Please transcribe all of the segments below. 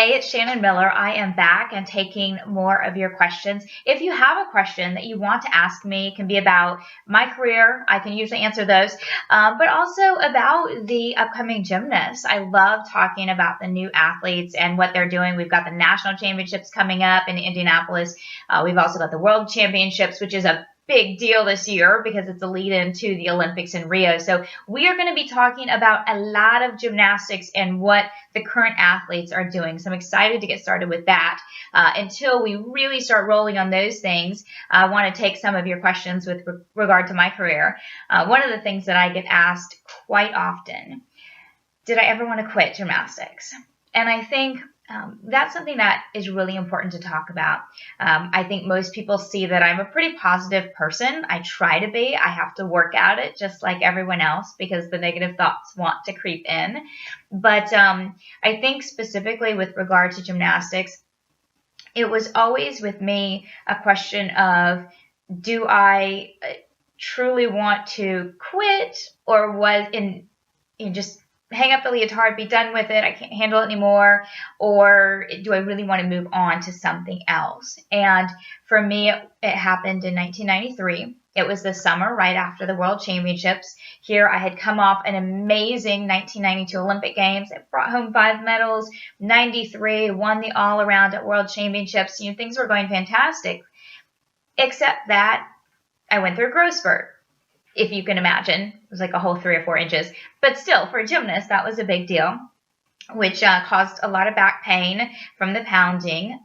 Hey, it's Shannon Miller. I am back and taking more of your questions. If you have a question that you want to ask me, it can be about my career. I can usually answer those, but also about the upcoming gymnasts. I love talking about the new athletes and what they're doing. We've got the national championships coming up in Indianapolis. We've also got the world championships, which is a big deal this year because it's a lead into the Olympics in Rio. So we are going to be talking about a lot of gymnastics and what the current athletes are doing. So I'm excited to get started with that. Until we really start rolling on those things, I want to take some of your questions with regard to my career. One of the things that I get asked quite often, did I ever want to quit gymnastics? And I think that's something that is really important to talk about. I think most people see that I'm a pretty positive person. I try to be. I have to work at it just like everyone else because the negative thoughts want to creep in. But I think specifically with regard to gymnastics, it was always with me a question of, do I truly want to quit, or was in just hang up the leotard, be done with it, I can't handle it anymore, or do I really want to move on to something else? And for me, it happened in 1993. It was the summer right after the World Championships. Here I had come off an amazing 1992 Olympic Games. I brought home 5 medals. 93, won the all-around at World Championships. Things were going fantastic, except that I went through a growth spurt. If you can imagine, it was like a whole 3 or 4 inches. But still, for a gymnast, that was a big deal, which caused a lot of back pain from the pounding,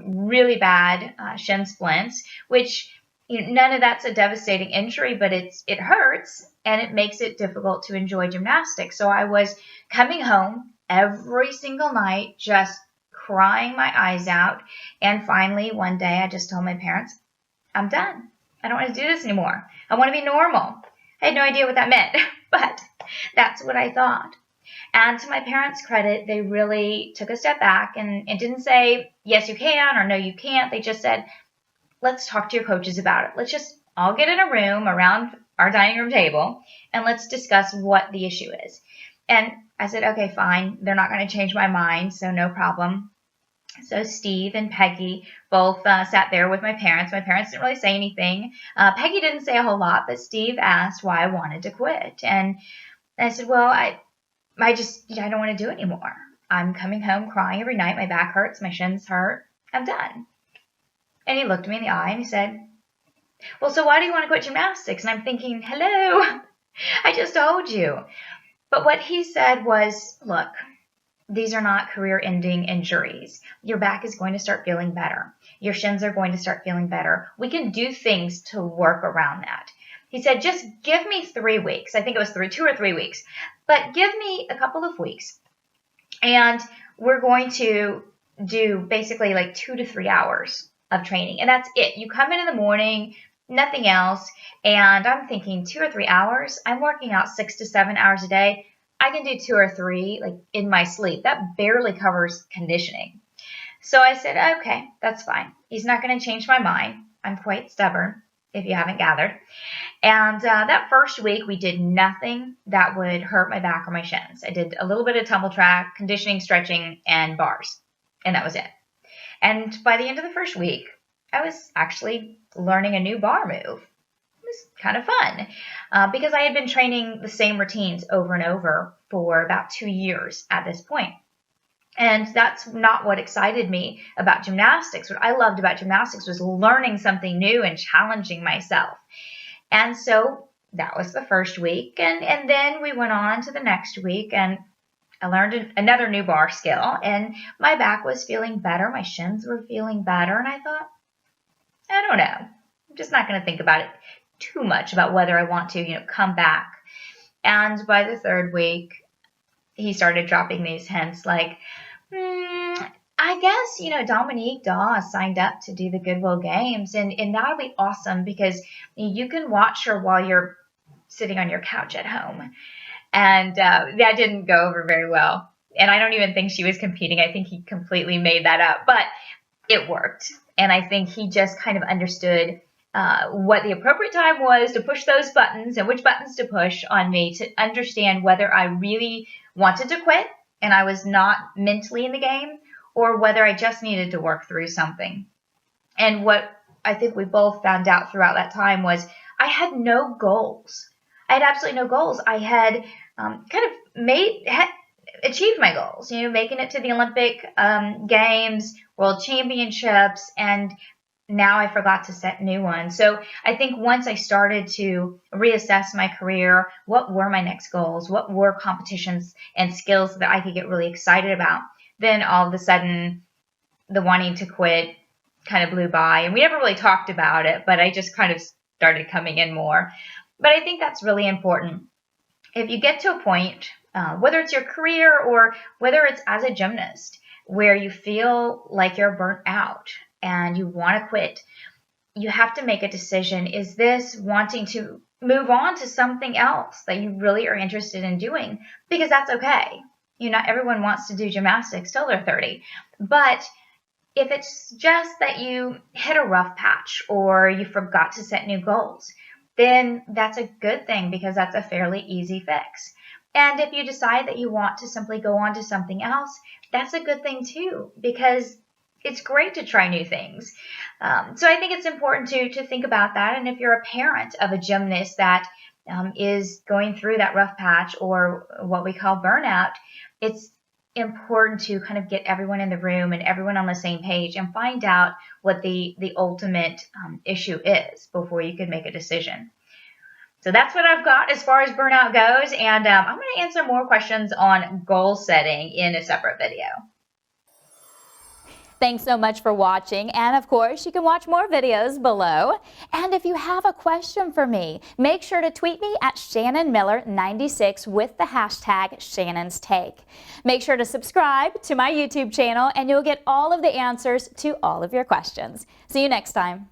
really bad shin splints, which none of that's a devastating injury, but it hurts and it makes it difficult to enjoy gymnastics. So I was coming home every single night, just crying my eyes out. And finally, one day, I just told my parents, I'm done. I don't want to do this anymore. I want to be normal. I had no idea what that meant, but that's what I thought. And to my parents' credit, they really took a step back and didn't say, yes, you can, or no, you can't. They just said, let's talk to your coaches about it. Let's just all get in a room around our dining room table and let's discuss what the issue is. And I said, okay, fine. They're not going to change my mind, so no problem. So Steve and Peggy both sat there with my parents. My parents didn't really say anything. Peggy didn't say a whole lot, but Steve asked why I wanted to quit. And I said, well, I don't want to do it anymore. I'm coming home crying every night. My back hurts. My shins hurt. I'm done. And he looked me in the eye and he said, well, so why do you want to quit gymnastics? And I'm thinking, hello, I just told you. But what he said was, look, these are not career-ending injuries. Your back is going to start feeling better. Your shins are going to start feeling better. We can do things to work around that. He said, just give me 3 weeks. I think it was 2 or 3 weeks. But give me a couple of weeks. And we're going to do basically like 2 to 3 hours of training. And that's it. You come in the morning, nothing else. And I'm thinking 2 or 3 hours. I'm working out 6 to 7 hours a day. I can do 2 or 3 like in my sleep. That barely covers conditioning. So I said, okay, that's fine. He's not going to change my mind. I'm quite stubborn, if you haven't gathered. And that first week, we did nothing that would hurt my back or my shins. I did a little bit of tumble track, conditioning, stretching, and bars. And that was it. And by the end of the first week, I was actually learning a new bar move. Was kind of fun because I had been training the same routines over and over for about 2 years at this point. And that's not what excited me about gymnastics. What I loved about gymnastics was learning something new and challenging myself. And so that was the first week. And then we went on to the next week and I learned another new bar skill and my back was feeling better. My shins were feeling better. And I thought, I don't know. I'm just not going to think about it too much about whether I want to, come back. And by the 3rd week, he started dropping these hints like, I guess, Dominique Dawes signed up to do the Goodwill Games, and that'll be awesome because you can watch her while you're sitting on your couch at home. And that didn't go over very well. And I don't even think she was competing. I think he completely made that up, but it worked. And I think he just kind of understood what the appropriate time was to push those buttons and which buttons to push on me to understand whether I really wanted to quit and I was not mentally in the game, or whether I just needed to work through something. And what I think we both found out throughout that time was I had no goals. I had absolutely no goals. I had achieved my goals, making it to the Olympic Games, World Championships, and now I forgot to set new ones. So I think once I started to reassess my career, what were my next goals? What were competitions and skills that I could get really excited about? Then all of a sudden, the wanting to quit kind of blew by, and we never really talked about it, but I just kind of started coming in more. But I think that's really important. If you get to a point, whether it's your career or whether it's as a gymnast, where you feel like you're burnt out and you want to quit, you have to make a decision. Is this wanting to move on to something else that you really are interested in doing? Because that's okay. Not everyone wants to do gymnastics till they're 30. But if it's just that you hit a rough patch or you forgot to set new goals, then that's a good thing because that's a fairly easy fix. And if you decide that you want to simply go on to something else, that's a good thing too, because it's great to try new things. So I think it's important to think about that. And if you're a parent of a gymnast that is going through that rough patch or what we call burnout, it's important to kind of get everyone in the room and everyone on the same page and find out what the ultimate issue is before you can make a decision. So that's what I've got as far as burnout goes, and I'm going to answer more questions on goal setting in a separate video. Thanks so much for watching, and of course you can watch more videos below. And if you have a question for me, make sure to tweet me at ShannonMiller96 with the hashtag Shannon's Take. Make sure to subscribe to my YouTube channel and you'll get all of the answers to all of your questions. See you next time.